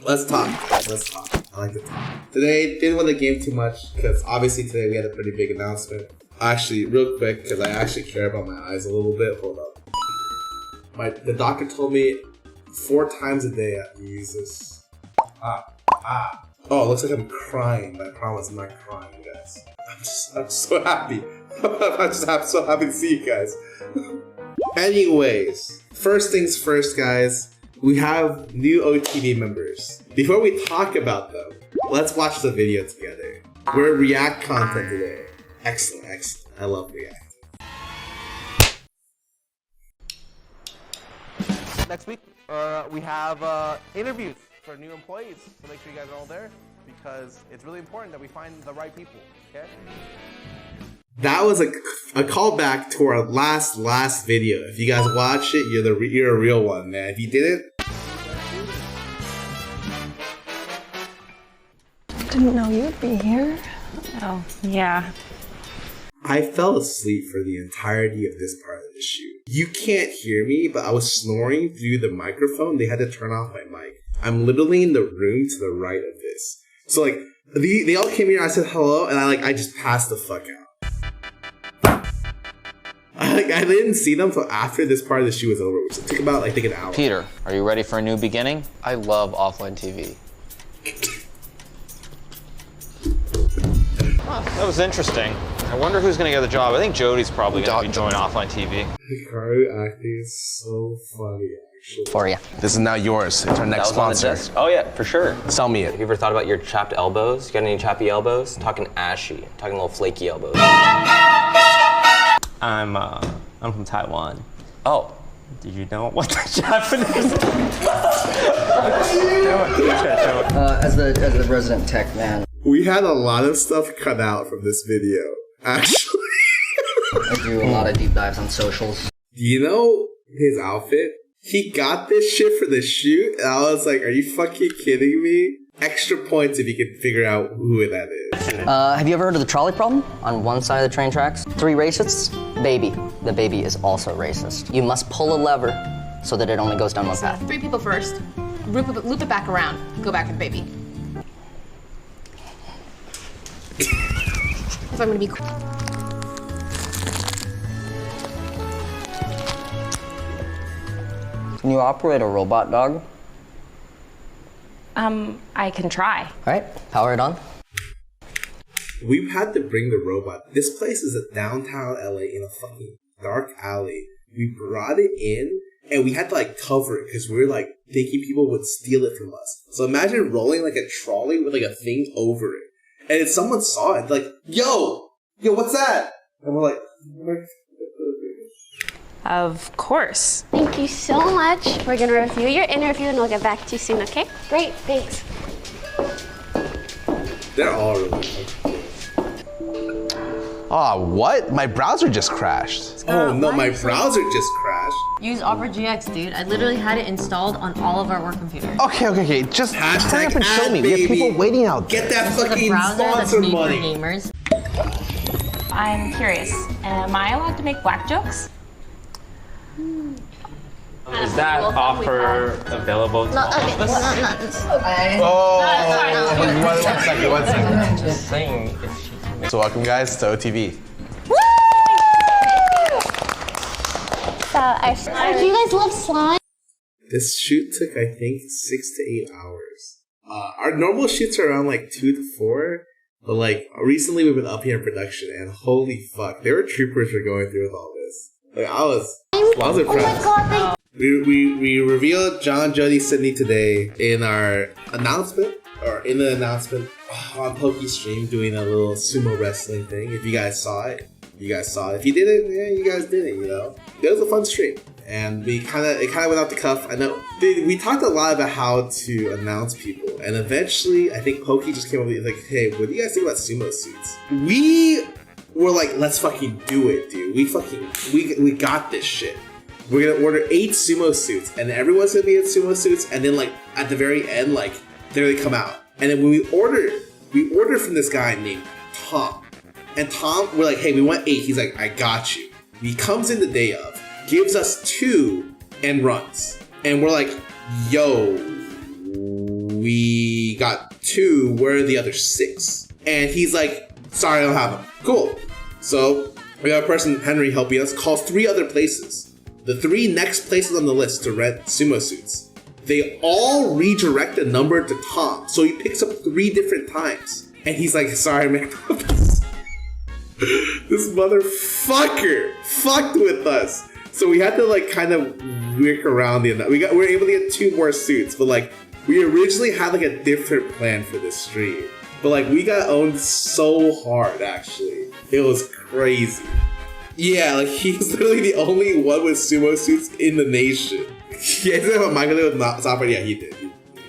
Let's talk. I like to talk. Today, didn't want the game too much, because obviously today we had a pretty big announcement. Actually, real quick, because I actually care about my eyes a little bit. Hold up. The doctor told me 4 times a day I have to use this. Oh, it looks like I'm crying, but I promise I'm not crying, guys. I'm so happy. I'm so happy to see you guys. Anyways, first things first, guys. We have new OTV members. Before we talk about them, let's watch the video together. We're React content today. Excellent. I love React. Next week, we have interviews for new employees, so make sure you guys are all there because it's really important that we find the right people, okay? That was a callback to our last video. If you guys watch it, you're a real one, man. If you didn't, didn't know you'd be here. Oh, yeah. I fell asleep for the entirety of this part of the shoot. You can't hear me, but I was snoring through the microphone. They had to turn off my mic. I'm literally in the room to the right of this. So like, they all came here, I said hello, and I just passed the fuck out. I didn't see them until after this part of the shoot was over, which took about an hour. Peter, are you ready for a new beginning? I love OfflineTV. That was interesting. I wonder who's going to get the job. I think Jody's probably going to be joining OfflineTV. Hikaru acting is so funny, actually. For you. This is now yours. It's our next sponsor. Oh yeah, for sure. Sell me it. Have you ever thought about your chapped elbows? You got any chappy elbows? Talking ashy. Talking little flaky elbows. I'm from Taiwan. Oh. Did you know what the Japanese? As the resident tech man. We had a lot of stuff cut out from this video, actually. I do a lot of deep dives on socials. Do you know his outfit? He got this shit for the shoot, and I was like, are you fucking kidding me? Extra points if you can figure out who that is. Have you ever heard of the trolley problem? On one side of the train tracks, 3 racists, baby. The baby is also racist. You must pull a lever so that it only goes down one path. 3 people first, loop it back around, go back to the baby. If I'm gonna be cool. Can you operate a robot dog? I can try. All right, power it on. We've had to bring the robot. This place is a downtown LA in a fucking dark alley. We brought it in and we had to cover it because we were thinking people would steal it from us. So imagine rolling a trolley with a thing over it. And if someone saw it, yo, what's that? And we're like, Of course. Thank you so much. We're gonna review your interview and we'll get back to you soon, okay? Great, thanks. They're all really good. Aw, what? My browser just crashed. Oh no, my browser just crashed. Use Opera GX, dude. I literally had it installed on all of our work computers. Okay. Just hurry up and show me. We have people waiting out there. Get that fucking the browser that's sponsor made money. for gamers. I'm curious. Am I allowed to make black jokes? Is that offer available to all of us? One second. Just saying. So welcome guys to OTV. Do you guys love slime? This shoot took, I think, 6 to 8 hours. Our normal shoots are around 2 to 4, but recently we've been up here in production, and holy fuck, there were troopers for going through with all this. I was impressed. Oh my god, We revealed John, Jody, Sydney today in our announcement, on Poke's stream doing a little sumo wrestling thing. If you guys saw it, you guys saw it. If you didn't, you guys didn't, It was a fun stream. And it kind of went off the cuff. I know, we talked a lot about how to announce people. And eventually, I think Poke just came up with hey, what do you guys think about sumo suits? We were let's fucking do it, dude. We got this shit. We're gonna order 8 sumo suits, and everyone's gonna be in sumo suits, and then at the very end, there they come out. And then when we ordered from this guy named Tom. And Tom, we're hey, we want 8. He's I got you. He comes in the day of, gives us 2, and runs. And we're yo, we got 2, where are the other 6? And he's like, sorry, I don't have them. Cool. So we got a person, Henry, helping us, calls 3 other places. The 3 next places on the list to rent sumo suits. They all redirect the number to Tom, so he picks up 3 different times. And he's like, sorry, man. This motherfucker fucked with us. So we had to like kind of work around the. We were able to get 2 more suits, but like we originally had like a different plan for this stream. But like we got owned so hard, actually. It was crazy. Yeah, like he's literally the only one with sumo suits in the nation. Yeah, he didn't have a manga with software. Yeah, he did.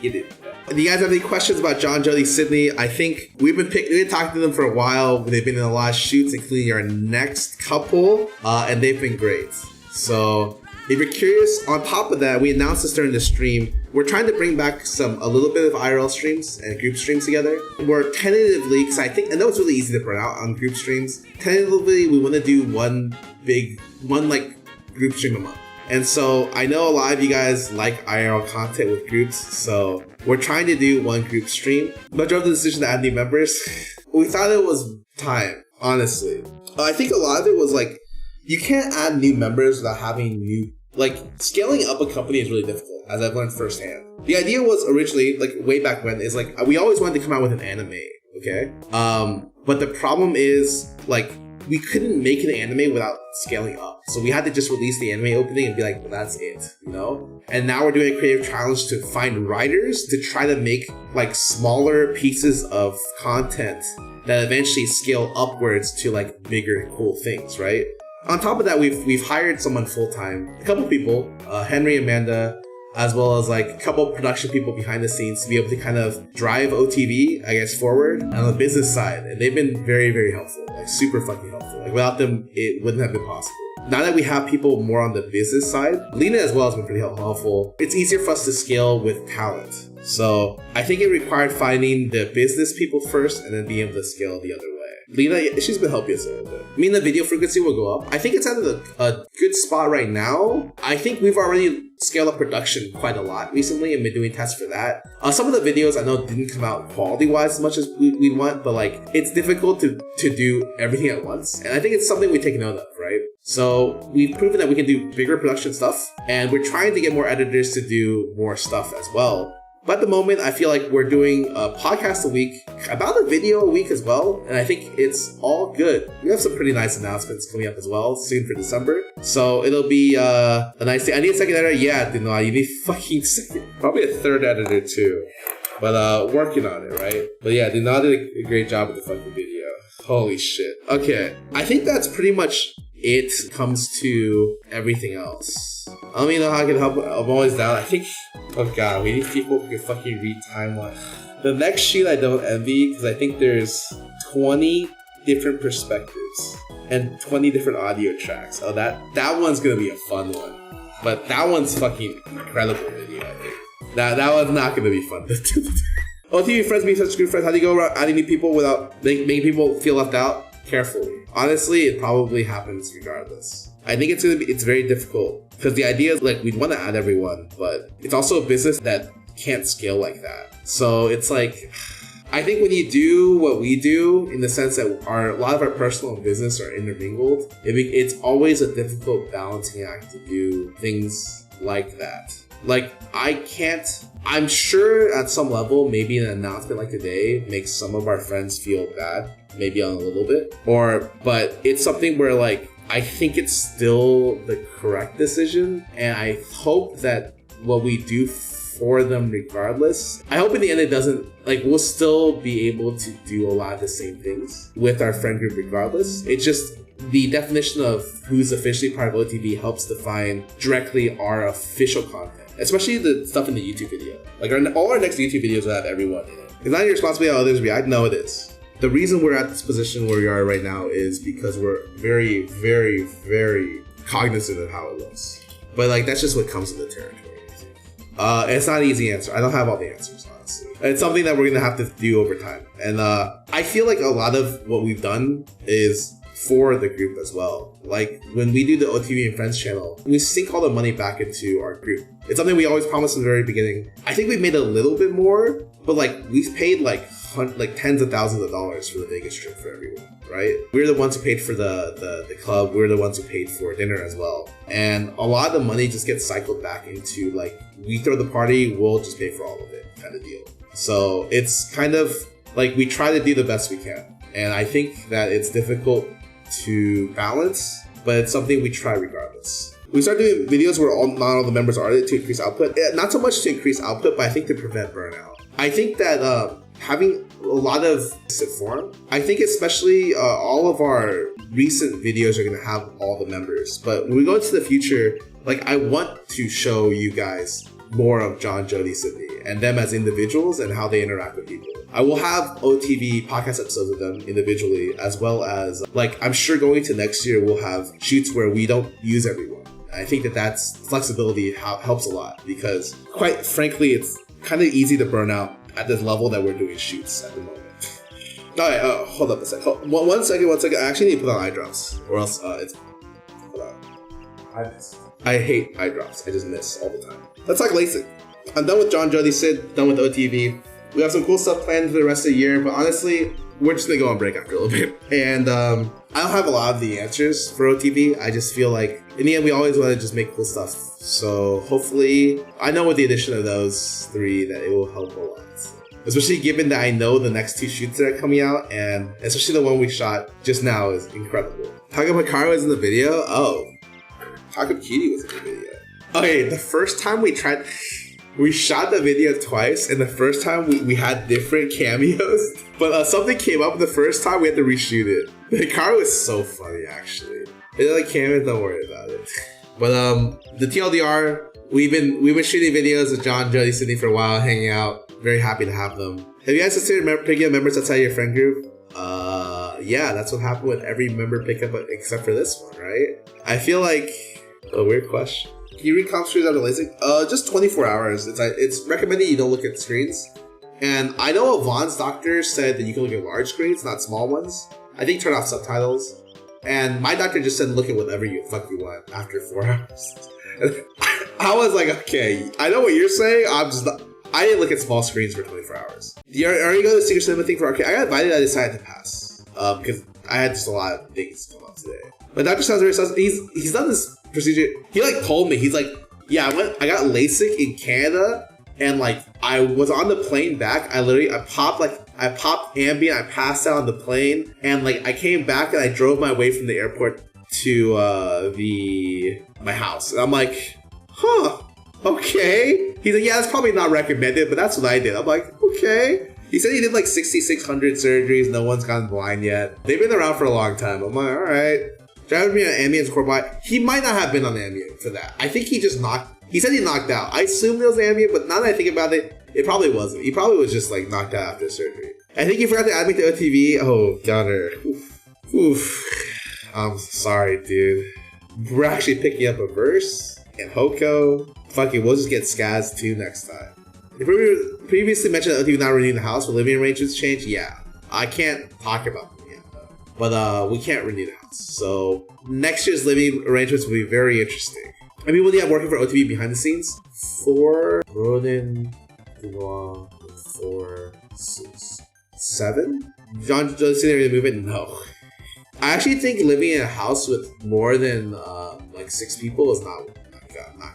He did. Do you guys have any questions about John, Jody, Sydney? I think we've been talking to them for a while. They've been in a lot of shoots, including our next couple, and they've been great. So if you're curious, on top of that, we announced this during the stream. We're trying to bring back a little bit of IRL streams and group streams together. We're tentatively, because I know it's really easy to burn out on group streams. Tentatively, we want to do one group stream a month. And so I know a lot of you guys like IRL content with groups, so we're trying to do one group stream. But drove the decision to add new members. We thought it was time, honestly. I think a lot of it was like, you can't add new members without having new, like, scaling up a company is really difficult, as I've learned firsthand. The idea was originally, like, way back when, is like, we always wanted to come out with an anime, okay? But the problem is, like, we couldn't make an anime without scaling up. So we had to just release the anime opening and be like, well, that's it, you know? And now we're doing a creative challenge to find writers to try to make like smaller pieces of content that eventually scale upwards to like bigger, cool things, right? On top of that, we've hired someone full-time, a couple people, Henry, Amanda, as well as like a couple production people behind the scenes to be able to kind of drive OTV, I guess, forward on the business side. And they've been very, very helpful, like super fucking helpful. Like without them, it wouldn't have been possible. Now that we have people more on the business side, Lena as well has been pretty helpful. It's easier for us to scale with talent. So I think it required finding the business people first and then being able to scale the other way. Lena, she's been helping us a little bit. I mean, the video frequency will go up. I think it's at a good spot right now. I think we've already scaled up production quite a lot recently and been doing tests for that. Some of the videos I know didn't come out quality-wise as much as we want, but like it's difficult to do everything at once. And I think it's something we take note of, right? So we've proven that we can do bigger production stuff, and we're trying to get more editors to do more stuff as well. But at the moment, I feel like we're doing a podcast a week, about a video a week as well, and I think it's all good. We have some pretty nice announcements coming up as well soon for December, so it'll be a nice thing. I need a second editor? Yeah, no, you need fucking second. Probably a third editor too, but working on it, right? But yeah, Dina did a great job with the fucking video. Holy shit. Okay, I think that's pretty much it comes to everything else. I don't even know how I can help. I'm always down. I think, oh god, we need people who can fucking read timeline. The next sheet I don't envy because I think there's 20 different perspectives and 20 different audio tracks. Oh, that one's gonna be a fun one. But that one's fucking incredible video, I think. That one's not gonna be fun. OTV friends being such good friends. How do you go around adding new people without making people feel left out? Carefully. Honestly, it probably happens regardless. I think it's very difficult because the idea is like we'd want to add everyone, but it's also a business that can't scale like that. So it's like, I think when you do what we do, in the sense that a lot of our personal and business are intermingled, it's always a difficult balancing act to do things like that. Like I'm sure at some level, maybe an announcement like today makes some of our friends feel bad, maybe on a little bit, but it's something where like, I think it's still the correct decision, and I hope that what we do for them regardless, I hope in the end it doesn't, like, we'll still be able to do a lot of the same things with our friend group regardless. It's just the definition of who's officially part of OTV helps define directly our official content, especially the stuff in the YouTube video. Like all our next YouTube videos will have everyone in it. It's not your responsibility how others react. No, it is. The reason we're at this position where we are right now is because we're very, very, very cognizant of how it looks. But like, that's just what comes with the territory. It's not an easy answer. I don't have all the answers, honestly. It's something that we're going to have to do over time. And I feel like a lot of what we've done is for the group as well. Like when we do the OTV and Friends channel, we sink all the money back into our group. It's something we always promised in the very beginning. I think we made a little bit more, but like we've paid like tens of thousands of dollars for the Vegas trip for everyone, right? We're the ones who paid for the club. We're the ones who paid for dinner as well. And a lot of the money just gets cycled back into like, we throw the party, we'll just pay for all of it kind of deal. So it's kind of like we try to do the best we can. And I think that it's difficult to balance, but it's something we try regardless. We start doing videos where not all the members are to increase output. Not so much to increase output, but I think to prevent burnout. I think that having a lot of sit form, I think especially all of our recent videos are going to have all the members. But when we go into the future, like I want to show you guys more of John, Jody, Sydney, and them as individuals and how they interact with people. I will have OTV podcast episodes with them individually, as well as, like, I'm sure going into next year, we'll have shoots where we don't use everyone. I think that that's flexibility helps a lot because, quite frankly, it's kind of easy to burn out at this level that we're doing shoots at the moment. All right, hold up a sec. One second. I actually need to put on eye drops, or else it's... Hold on. I hate eye drops. I just miss all the time. Let's talk Lasik. I'm done with John, Jody, Sid, done with OTV. We have some cool stuff planned for the rest of the year, but honestly, we're just gonna go on break after a little bit. And I don't have a lot of the answers for OTV. I just feel like, in the end, we always want to just make cool stuff. So hopefully, I know with the addition of those three that it will help a lot. Especially given that I know the next two shoots that are coming out, and especially the one we shot just now is incredible. Takam Hikaru is in the video? Oh. Takam Kitty was in the video. Okay, the first time we shot the video twice, and the first time we had different cameos, but something came up the first time, we had to reshoot it. The Hikaru is so funny, actually. It's like cameo, don't worry about it. But the TLDR, we've been shooting videos with John, Jody, Sydney for a while, hanging out. Very happy to have them. Have you guys considered picking up members outside your friend group? Yeah, that's what happened with every member pickup except for this one, right? I feel like a weird question. Can you read comp screens out of Lasik? Just 24 hours. It's recommended you don't look at screens. And I know Vaughn's doctor said that you can look at large screens, not small ones. I think turn off subtitles. And my doctor just said look at whatever you fuck you want after 4 hours. I was like, okay, I know what you're saying. I didn't look at small screens for 24 hours. Are you going to the Secret Cinema thing for Arcane? I got invited, I decided to pass. Because I had just a lot of things come up today. My doctor sounds very sus. He's done this procedure. He like told me, he's like, yeah, I got LASIK in Canada, and like I was on the plane back. I popped Ambien, I passed out on the plane, and like I came back and I drove my way from the airport to my house. And I'm like, huh, okay. He's like, yeah, that's probably not recommended, but that's what I did. I'm like, okay. He said he did like 6,600 surgeries. No one's gone blind yet. They've been around for a long time. I'm like, all right. Driving me on Ambien's core bite. He might not have been on Ambien for that. I think he said he knocked out. I assumed it was Ambien, but now that I think about it, it probably wasn't. He probably was just like knocked out after surgery. I think he forgot to add me to OTV. Oh, Gunner. Oof. I'm sorry, dude. We're actually picking up a verse and Hoko. Fuck it, we'll just get Skaz too next time. You previously mentioned that OTV not renewing the house, but living arrangements change? Yeah. I can't talk about them yet, though. But we can't renew the house. So next year's living arrangements will be very interesting. I mean, what do you have working for OTV behind the scenes? 4, Rodin, Dunois, 4, 6, 7? John sitting there in the movement? No. I actually think living in a house with more than like 6 people is not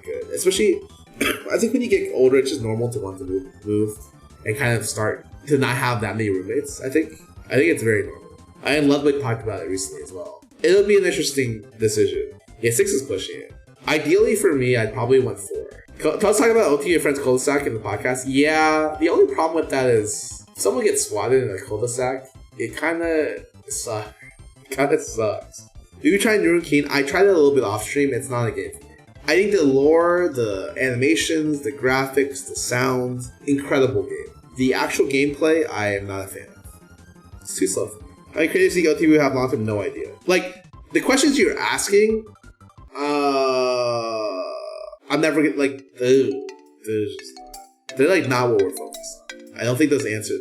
good. Especially, I think when you get older, it's just normal to want to move and kind of start to not have that many roommates. I think it's very normal. I and Ludwig talked about it recently as well. It'll be an interesting decision. Yeah, 6 is pushing it. Ideally for me, I'd probably want 4. I was talking about OTV Friends cul-de-sac in the podcast. Yeah, the only problem with that is if someone gets swatted in a cul-de-sac, it kind of sucks. Maybe try Neuron Keen. I tried it a little bit off stream. It's not a game for me. I think the lore, the animations, the graphics, the sounds, incredible game. The actual gameplay, I am not a fan of. It's too slow for me. I mean, Creative Seek OTV have long term, no idea. Like, the questions you're asking, I'm never gonna, like, they're like not what we're focused on. I don't think those answers,